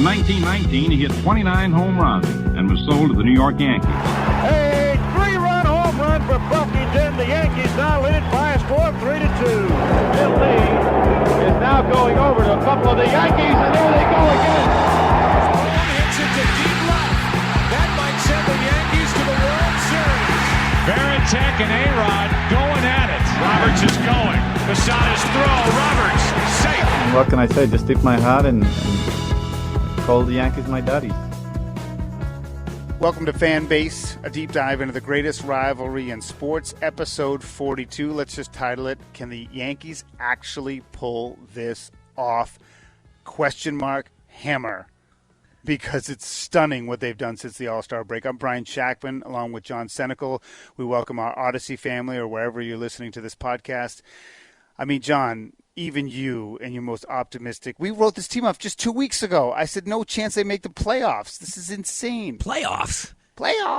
In 1919, he hit 29 home runs and was sold to the New York Yankees. A three-run home run for Buffington. The Yankees now lead it by a score of 3-2. Bill Lee is now going over to a couple of the Yankees, and there they go again. Hits it to deep left. That might send the Yankees to the World Series. Varitek and A-Rod going at it. Roberts is going. Posada's throw. Roberts safe. What can I say? Just tip my hat and call the Yankees my daddies. Welcome to Fanbase, a deep dive into the greatest rivalry in sports, episode 42. Let's just title it, Can the Yankees Actually Pull This Off? Question mark, hammer. Because it's stunning what they've done since the All-Star break. I'm Brian Shackman, along with John Senecal. We welcome our Odyssey family, or wherever you're listening to this podcast. I mean, John, even you and your most optimistic. We wrote this team off just 2 weeks ago. I said, no chance they make the playoffs. This is insane. Playoffs?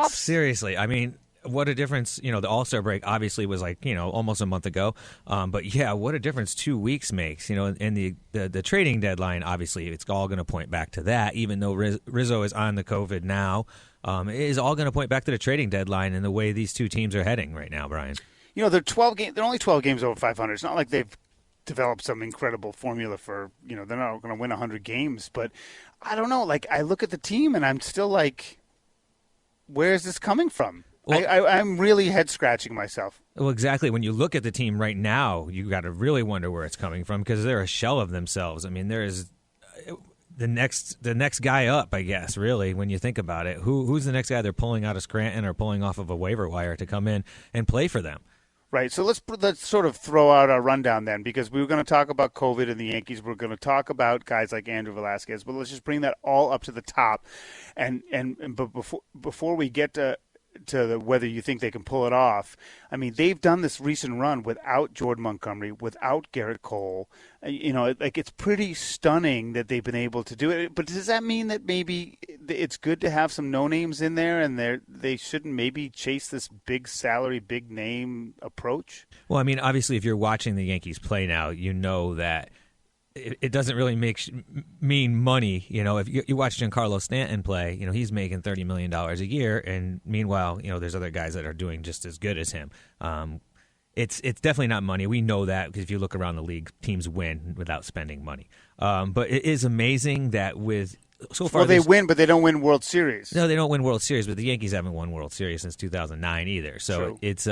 Seriously. I mean, what a difference. You know, the All-Star break obviously was like, almost a month ago. But yeah, what a difference 2 weeks makes. And the trading deadline, obviously, it's all going to point back to that, even though Rizzo is on the COVID now. It is all going to point back to the trading deadline and the way these two teams are heading right now, Brian. They're only 12 games over 500. It's not like they've developed some incredible formula for, they're not going to win 100 games. But I don't know. Like, I look at the team and I'm still like, where is this coming from? Well, I'm really head-scratching myself. Well, exactly. When you look at the team right now, you got to really wonder where it's coming from because they're a shell of themselves. I mean, there is the next guy up, I guess, really, when you think about it. Who's the next guy they're pulling out of Scranton or pulling off of a waiver wire to come in and play for them? Right, so let's sort of throw out our rundown then, because we were going to talk about COVID and the Yankees. We're going to talk about guys like Andrew Velazquez, but let's just bring that all up to the top. But before we get to whether you think they can pull it off, I mean, they've done this recent run without Jordan Montgomery, without Garrett Cole. It's pretty stunning that they've been able to do it. But does that mean that maybe it's good to have some no-names in there and they shouldn't maybe chase this big salary, big name approach? Well, I mean, obviously, if you're watching the Yankees play now, you know that it doesn't really mean money. If you watch Giancarlo Stanton play, he's making $30 million a year, and meanwhile, there's other guys that are doing just as good as him. It's definitely not money. We know that because if you look around the league, teams win without spending money. But it is amazing that with so far, they win, but they don't win World Series. No, they don't win World Series, but the Yankees haven't won World Series since 2009 either. So True. It's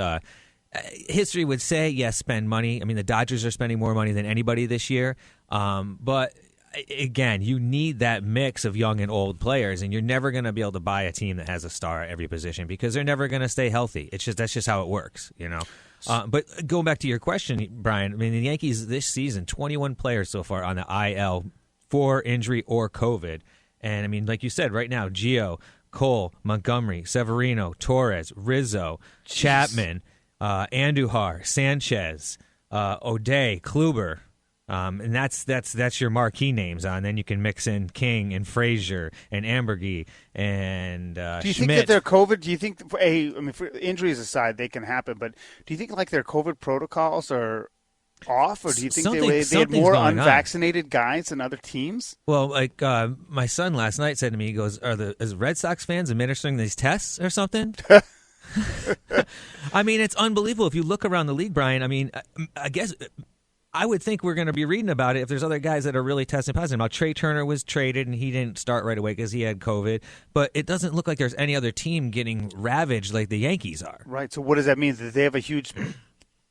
history would say, yes, spend money. I mean, the Dodgers are spending more money than anybody this year. But again, you need that mix of young and old players, and you're never going to be able to buy a team that has a star at every position because they're never going to stay healthy. That's just how it works, But going back to your question, Brian, I mean, the Yankees this season, 21 players so far on the IL for injury or COVID. And I mean, like you said, right now, Gio, Cole, Montgomery, Severino, Torres, Rizzo, Chapman, Andujar, Sanchez, O'Day, Kluber. And that's your marquee names. And then you can mix in King and Frazier and Ambergy and Do you Schmidt. think that their COVID? Do you think? For injuries aside, they can happen. But do you think like their COVID protocols are off, or do you think they had more unvaccinated guys than other teams? Well, like my son last night said to me, he goes, "Is Red Sox fans administering these tests or something?" I mean, it's unbelievable. If you look around the league, Brian, I mean, I guess I would think we're going to be reading about it if there's other guys that are really testing positive. Now, Trey Turner was traded, and he didn't start right away because he had COVID. But it doesn't look like there's any other team getting ravaged like the Yankees are. Right. So what does that mean? That they have a huge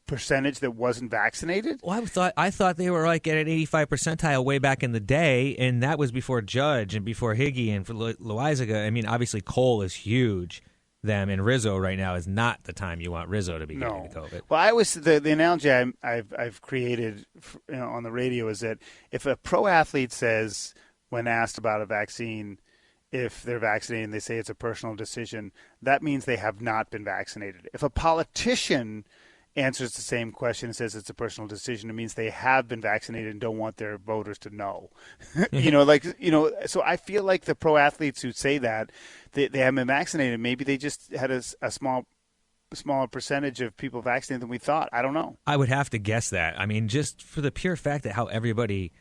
percentage that wasn't vaccinated? Well, I thought they were like at an 85 percentile way back in the day, and that was before Judge and before Higgy and for Loizaga. I mean, obviously Cole is huge. Them and Rizzo right now is not the time you want Rizzo to be getting the COVID. Well, I was the analogy I've created on the radio is that if a pro athlete says when asked about a vaccine if they're vaccinated and they say it's a personal decision, that means they have not been vaccinated. If a politician answers the same question and says it's a personal decision, it means they have been vaccinated and don't want their voters to know. So I feel like the pro athletes who say that they haven't been vaccinated, maybe they just had a smaller percentage of people vaccinated than we thought. I don't know. I would have to guess that. I mean, just for the pure fact that how everybody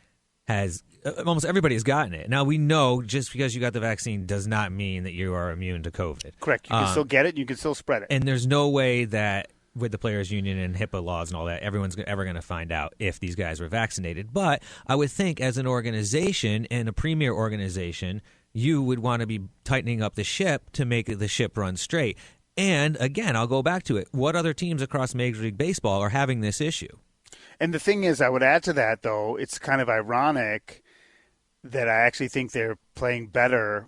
almost everybody has gotten it. Now, we know just because you got the vaccine does not mean that you are immune to COVID. Correct. You can still get it. You can still spread it. And there's no way that with the players' union and HIPAA laws and all that, everyone's ever going to find out if these guys were vaccinated. But I would think as an organization and a premier organization, you would want to be tightening up the ship to make the ship run straight. And again, I'll go back to it. What other teams across Major League Baseball are having this issue? And the thing is, I would add to that, though, it's kind of ironic that I actually think they're playing better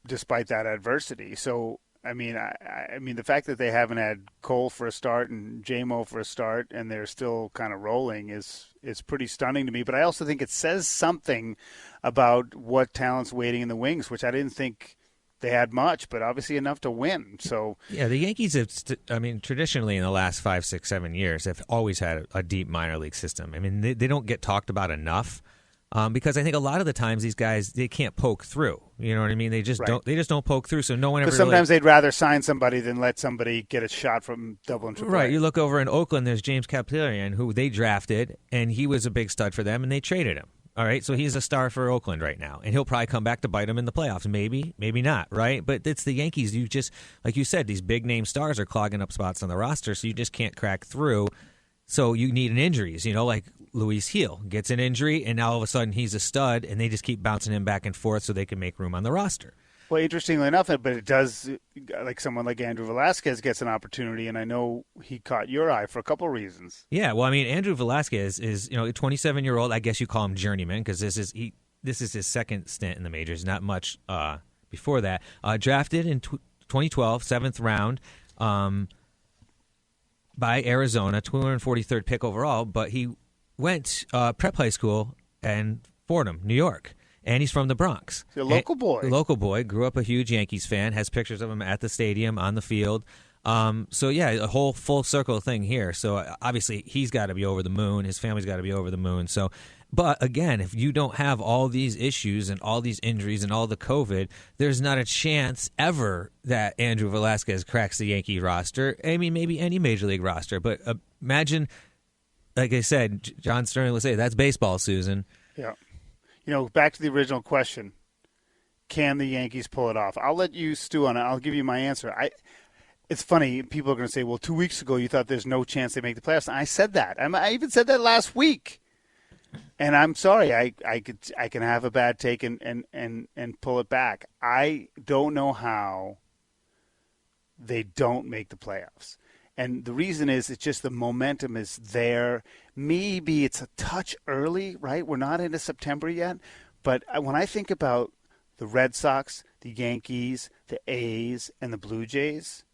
despite that adversity. So, I mean, the fact that they haven't had Cole for a start and J-Mo for a start and they're still kind of rolling is pretty stunning to me. But I also think it says something about what talent's waiting in the wings, which I didn't think they had much, but obviously enough to win. So yeah, the Yankees have, traditionally in the last 5, 6, 7 years, have always had a deep minor league system. I mean, they don't get talked about enough. Because I think a lot of the times these guys, they can't poke through. You know what I mean? They just don't. They just don't poke through. So no one ever. Because sometimes they'd rather sign somebody than let somebody get a shot from double and triple. Right. You look over in Oakland. There's James Kaplerian, who they drafted, and he was a big stud for them, and they traded him. All right. So he's a star for Oakland right now, and he'll probably come back to bite them in the playoffs. Maybe, maybe not. Right. But it's the Yankees. You just, like you said, these big name stars are clogging up spots on the roster, so you just can't crack through. So you need an injuries, like Luis Gil gets an injury, and now all of a sudden he's a stud, and they just keep bouncing him back and forth so they can make room on the roster. Well, interestingly enough, but it does, like someone like Andrew Velasquez gets an opportunity, and I know he caught your eye for a couple reasons. Yeah, well, I mean, Andrew Velasquez is, a 27-year-old. I guess you call him journeyman because this is his second stint in the majors, not much before that. Drafted in 2012, 7th round. By Arizona, 243rd pick overall, but he went prep high school in Fordham, New York, and he's from the Bronx. He's a local boy. Local boy, grew up a huge Yankees fan, has pictures of him at the stadium, on the field. So, yeah, a whole full circle thing here. So, obviously, he's got to be over the moon. His family's got to be over the moon. So, but, again, if you don't have all these issues and all these injuries and all the COVID, there's not a chance ever that Andrew Velasquez cracks the Yankee roster. I mean, maybe any Major League roster. But imagine, like I said, John Sterling would say, that's baseball, Susan. Yeah. Back to the original question, can the Yankees pull it off? I'll let you stew on it. I'll give you my answer. It's funny. People are going to say, well, 2 weeks ago you thought there's no chance they make the playoffs. And I said that. I even said that last week. And I'm sorry, I can have a bad take and pull it back. I don't know how they don't make the playoffs. And the reason is it's just the momentum is there. Maybe it's a touch early, right? We're not into September yet. But when I think about the Red Sox, the Yankees, the A's, and the Blue Jays,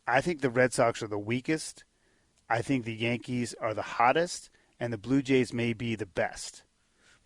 I think the Red Sox are the weakest. I think the Yankees are the hottest. And the Blue Jays may be the best.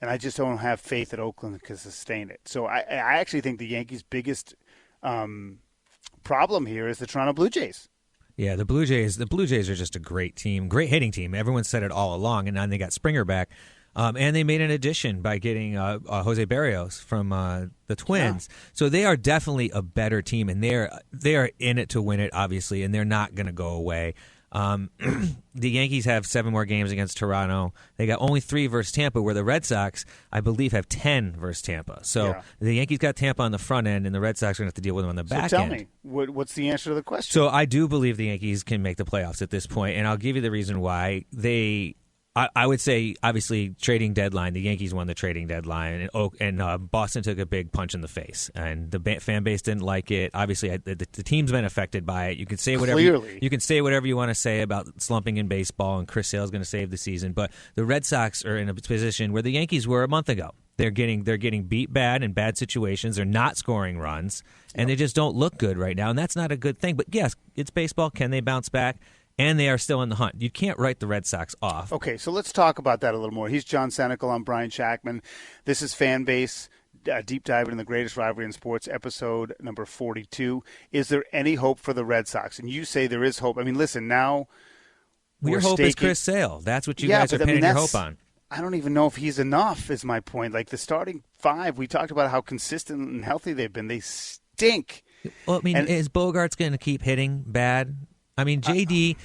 And I just don't have faith that Oakland can sustain it. So I actually think the Yankees' biggest problem here is the Toronto Blue Jays. Yeah, the Blue Jays are just a great team, great hitting team. Everyone said it all along, and now they got Springer back. And they made an addition by getting Jose Barrios from the Twins. Yeah. So they are definitely a better team, and they are in it to win it, obviously, and they're not going to go away. The Yankees have 7 more games against Toronto. They got only 3 versus Tampa, where the Red Sox, I believe, have 10 versus Tampa. So the Yankees got Tampa on the front end, and the Red Sox are going to have to deal with them on the back end. So tell me, what's the answer to the question? So I do believe the Yankees can make the playoffs at this point, and I'll give you the reason why. I would say, obviously, trading deadline. The Yankees won the trading deadline, and Boston took a big punch in the face, and the fan base didn't like it. Obviously, the team's been affected by it. You can say whatever you can say whatever you want to say about slumping in baseball, and Chris Sale's going to save the season. But the Red Sox are in a position where the Yankees were a month ago. They're getting beat bad in bad situations. They're not scoring runs, and they just don't look good right now, and that's not a good thing. But yes, it's baseball. Can they bounce back? And they are still in the hunt. You can't write the Red Sox off. Okay, so let's talk about that a little more. He's John Senecal. I'm Brian Shackman. This is Fanbase, deep dive into the greatest rivalry in sports, episode number 42. Is there any hope for the Red Sox? And you say there is hope. I mean, listen, now your hope is Chris Sale. That's what you guys are pinning your hope on. I don't even know if he's enough, is my point. Like the starting 5, we talked about how consistent and healthy they've been. They stink. Well, I mean, is Bogarts going to keep hitting bad? I mean, JD,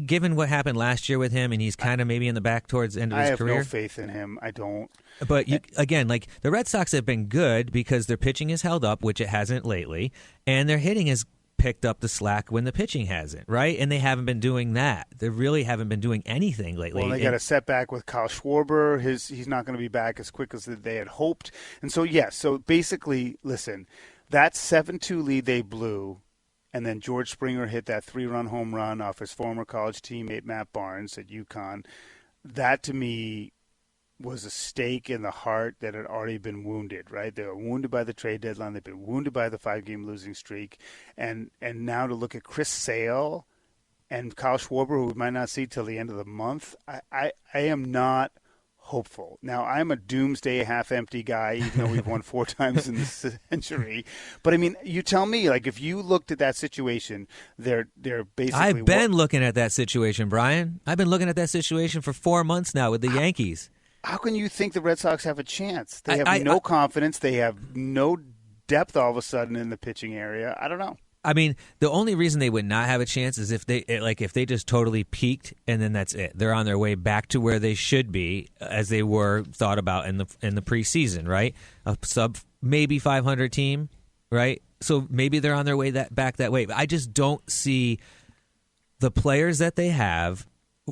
given what happened last year with him, and he's kind of maybe in the back towards the end of his career. I have no faith in him. I don't. But again, like the Red Sox have been good because their pitching is held up, which it hasn't lately, and their hitting has picked up the slack when the pitching hasn't, right? And they haven't been doing that. They really haven't been doing anything lately. Well, they got a setback with Kyle Schwarber. He's not going to be back as quick as they had hoped. And so, yes, so basically, listen, that 7-2 lead they blew, and then George Springer hit that 3-run home run off his former college teammate Matt Barnes at UConn. That, to me, was a stake in the heart that had already been wounded, right? They were wounded by the trade deadline. They've been wounded by the 5-game losing streak. And now to look at Chris Sale and Kyle Schwarber, who we might not see till the end of the month, I am not hopeful. Now, I'm a doomsday half-empty guy, even though we've won 4 times in this century. But, I mean, you tell me, like, if you looked at that situation, they're basically... I've been looking at that situation, Brian. I've been looking at that situation for 4 months now with the Yankees. How can you think the Red Sox have a chance? They have no confidence. They have no depth all of a sudden in the pitching area. I don't know. I mean, the only reason they would not have a chance is if they just totally peaked and then that's it. They're on their way back to where they should be as they were thought about in the preseason, right? A sub maybe 500 team, right? So maybe they're on their way back that way. But I just don't see the players that they have,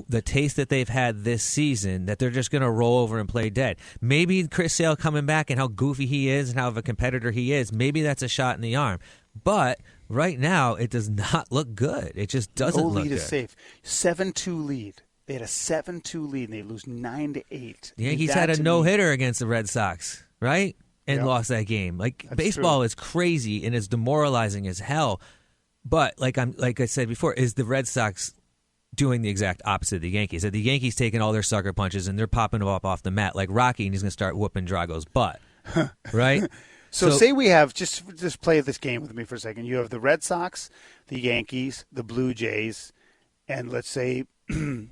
the taste that they've had this season, that they're just going to roll over and play dead. Maybe Chris Sale coming back and how goofy he is and how of a competitor he is, maybe that's a shot in the arm. But right now, it does not look good. It just doesn't look good. No lead is safe. 7-2 lead. They had a 7-2 lead, and they lose 9-8. The Yankees had a no-hitter against the Red Sox, right? And lost that game. Like, that's baseball is crazy and it's demoralizing as hell. But like I said before, is the Red Sox doing the exact opposite of the Yankees? Are the Yankees taking all their sucker punches and they're popping them up off the mat like Rocky, and he's going to start whooping Drago's butt, right? So say we have, just play this game with me for a second. You have the Red Sox, the Yankees, the Blue Jays, and let's say the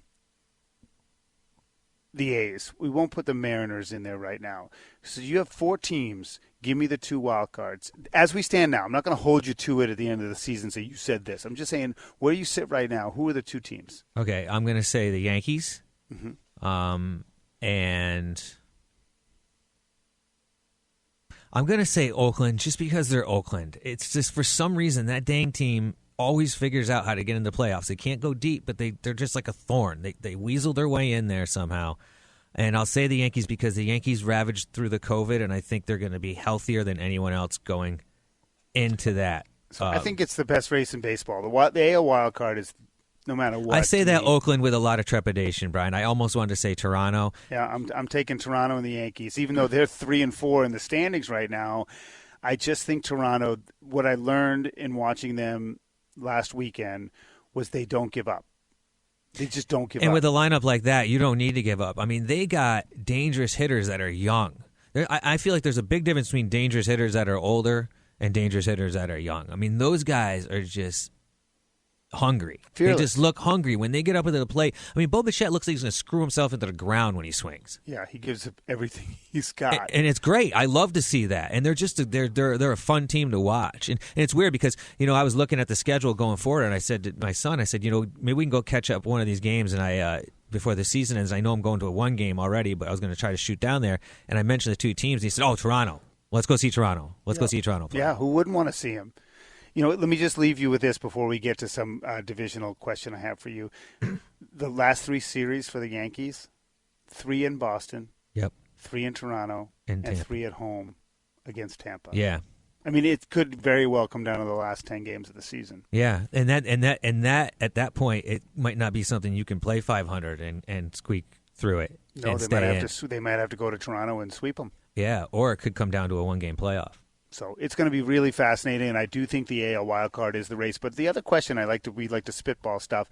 A's. We won't put the Mariners in there right now. So you have 4 teams. Give me the 2 wild cards. As we stand now, I'm not going to hold you to it at the end of the season, so you said this. I'm just saying, where you sit right now, who are the 2 teams? Okay, I'm going to say the Yankees, and I'm going to say Oakland just because they're Oakland. It's just for some reason that dang team always figures out how to get into playoffs. They can't go deep, but they're just like a thorn. They weasel their way in there somehow. And I'll say the Yankees because the Yankees ravaged through the COVID, and I think they're going to be healthier than anyone else going into that. So I think it's the best race in baseball. The AL wild card is no matter what. I say that Oakland with a lot of trepidation, Brian. I almost wanted to say Toronto. Yeah, I'm taking Toronto and the Yankees. Even though they're 3-4 in the standings right now, I just think Toronto, what I learned in watching them last weekend was they don't give up. They just don't give up. And with a lineup like that, you don't need to give up. I mean, they got dangerous hitters that are young. I feel like there's a big difference between dangerous hitters that are older and dangerous hitters that are young. I mean, those guys are just hungry. Fearless. They just look hungry when they get up into the plate. I mean, Bo Bichette looks like he's going to screw himself into the ground when he swings. Yeah, he gives up everything he's got, and it's great. I love to see that. And they're just they're a fun team to watch. And it's weird because I was looking at the schedule going forward, and I said to my son, maybe we can go catch up one of these games. And I before the season ends, I know I'm going to a 1 game already, but I was going to try to shoot down there. And I mentioned the 2 teams. And he said, "Oh, Toronto. Let's go see Toronto. Let's go see Toronto play." Yeah, who wouldn't want to see him? Let me just leave you with this before we get to some divisional question I have for you. The last 3 series for the Yankees, 3 in Boston, 3 in Toronto, and 3 at home against Tampa. Yeah. I mean, it could very well come down to the last 10 games of the season. Yeah, and that at that point, it might not be something you can play 500 and squeak through it. No, they might have to go to Toronto and sweep them. Yeah, or it could come down to a 1 game playoff. So it's going to be really fascinating, and I do think the AL wild card is the race. But the other question we like to spitball stuff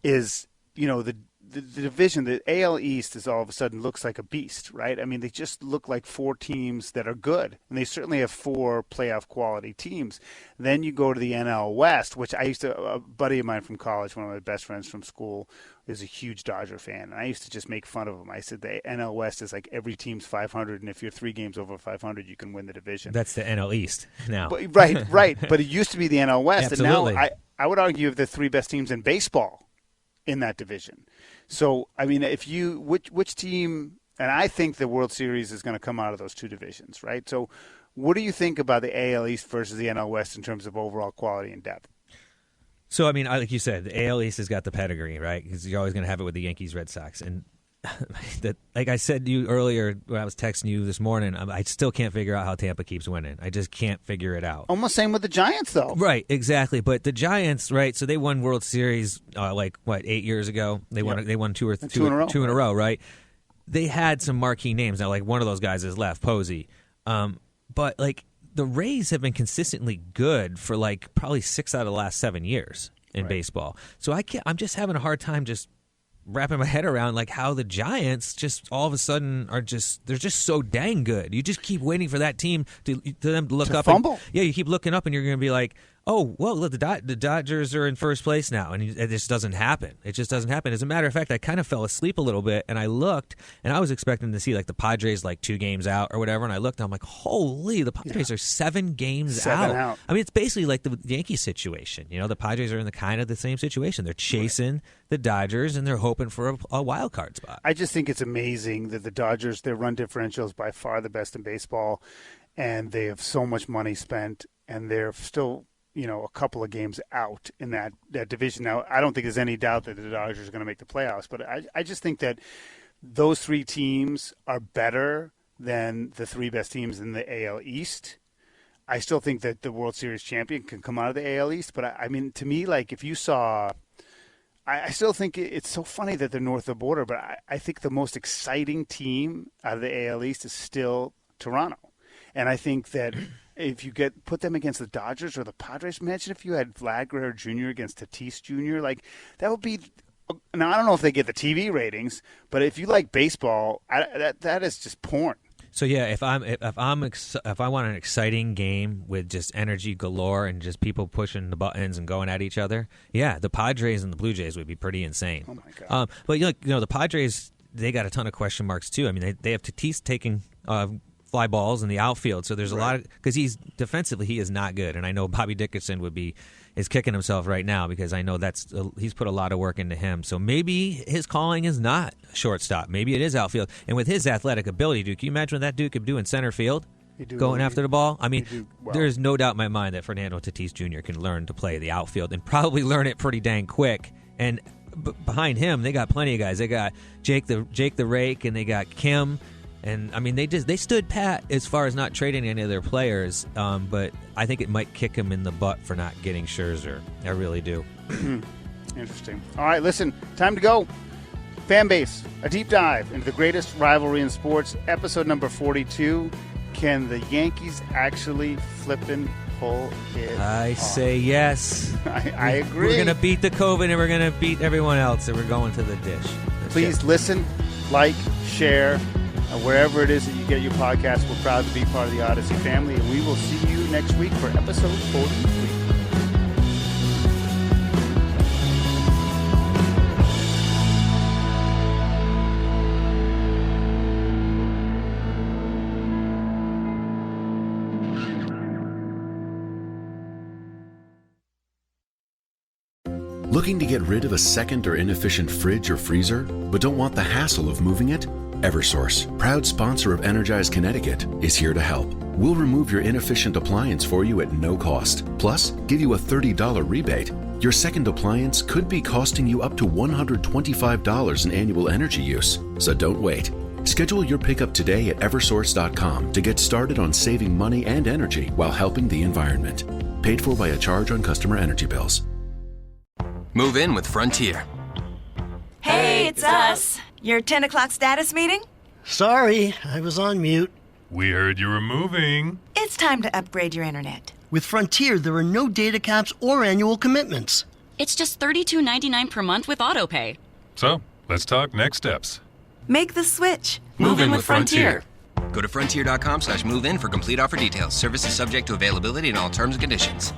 is, the division, the AL East is all of a sudden looks like a beast, right? I mean, they just look like 4 teams that are good, and they certainly have 4 playoff quality teams. Then you go to the NL West, which a buddy of mine from college, one of my best friends from school, is a huge Dodger fan, and I used to just make fun of him. I said the NL West is like every team's 500, and if you're 3 games over 500, you can win the division. That's the NL East now. But, right. But it used to be the NL West, Absolutely. and now I would argue the 3 best teams in baseball in that division. So, I mean, which team, and I think the World Series is going to come out of those two divisions, right? So what do you think about the AL East versus the NL West in terms of overall quality and depth? So, I mean, like you said, the AL East has got the pedigree, right? Because you're always going to have it with the Yankees, Red Sox. And like I said to you earlier when I was texting you this morning, I still can't figure out how Tampa keeps winning. I just can't figure it out. Almost same with the Giants, though. Right, exactly. But the Giants, right, so they won World Series, 8 years ago? They won two in a row, right? They had some marquee names. Now, like, one of those guys is left, Posey. But, like, the Rays have been consistently good for, like, probably 6 out of the last 7 years in baseball. So I'm just having a hard time just wrapping my head around like how the Giants just all of a sudden they're just so dang good. You just keep waiting for that team to them to look up. Fumble. You keep looking up and you're going to be like, oh, well, look, the Dodgers are in first place now, and it just doesn't happen. It just doesn't happen. As a matter of fact, I kind of fell asleep a little bit, and I looked, and I was expecting to see like the Padres like 2 games out or whatever, and I looked, and I'm like, holy, the Padres are 7 games out. I mean, it's basically like the Yankee situation. You know, the Padres are in the kind of the same situation. They're chasing the Dodgers, and they're hoping for a wild card spot. I just think it's amazing that the Dodgers, their run differential is by far the best in baseball, and they have so much money spent, and they're still a couple of games out in that division. Now, I don't think there's any doubt that the Dodgers are going to make the playoffs, but I just think that those 3 teams are better than the 3 best teams in the AL East. I still think that the World Series champion can come out of the AL East, but I mean, to me, like if you saw, I still think it's so funny that they're north of the border, but I think the most exciting team out of the AL East is still Toronto. And I think that if you put them against the Dodgers or the Padres, imagine if you had Vlad Guerrero Jr. against Tatis Jr. Like that would be. Now I don't know if they get the TV ratings, but if you like baseball, that is just porn. So yeah, if I want an exciting game with just energy galore and just people pushing the buttons and going at each other, yeah, the Padres and the Blue Jays would be pretty insane. Oh my god! But the Padres, they got a ton of question marks too. I mean, they have Tatis taking fly balls in the outfield, so there's a lot of because he's defensively he is not good, and I know Bobby Dickerson is kicking himself right now because I know he's put a lot of work into him. So maybe his calling is not shortstop, maybe it is outfield, and with his athletic ability, dude, can you imagine what that dude could do in center field? Going after the ball? I mean, there's no doubt in my mind that Fernando Tatis Jr. can learn to play the outfield and probably learn it pretty dang quick. And behind him, they got plenty of guys. They got Jake the Rake, and they got Kim. And, I mean, they stood pat as far as not trading any of their players, but I think it might kick them in the butt for not getting Scherzer. I really do. Interesting. All right, listen, time to go. Fanbase, a deep dive into the greatest rivalry in sports, episode number 42. Can the Yankees actually flippin' pull it off? Say yes. I agree. We're going to beat the COVID, and we're going to beat everyone else, and we're going to the dish. Please listen, like, share. Wherever it is that you get your podcast, we're proud to be part of the Odyssey family, and we will see you next week for episode 43. Looking to get rid of a second or inefficient fridge or freezer, but don't want the hassle of moving it? Eversource, proud sponsor of Energize Connecticut, is here to help. We'll remove your inefficient appliance for you at no cost. Plus, give you a $30 rebate. Your second appliance could be costing you up to $125 in annual energy use. So don't wait. Schedule your pickup today at Eversource.com to get started on saving money and energy while helping the environment. Paid for by a charge on customer energy bills. Move in with Frontier. Hey, it's us. Your 10 o'clock status meeting? Sorry, I was on mute. We heard you were moving. It's time to upgrade your internet. With Frontier, there are no data caps or annual commitments. It's just $32.99 per month with autopay. So, let's talk next steps. Make the switch. Move in with Frontier. Go to frontier.com/move-in for complete offer details. Services subject to availability and all terms and conditions.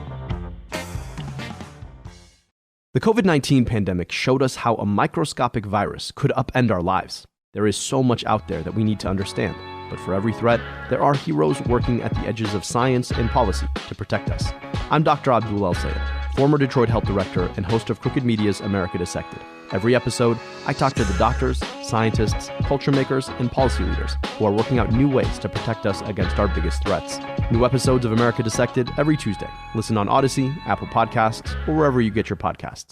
The COVID-19 pandemic showed us how a microscopic virus could upend our lives. There is so much out there that we need to understand, but for every threat, there are heroes working at the edges of science and policy to protect us. I'm Dr. Abdul El-Sayed, former Detroit Health Director and host of Crooked Media's America Dissected. Every episode, I talk to the doctors, scientists, culture makers, and policy leaders who are working out new ways to protect us against our biggest threats. New episodes of America Dissected every Tuesday. Listen on Odyssey, Apple Podcasts, or wherever you get your podcasts.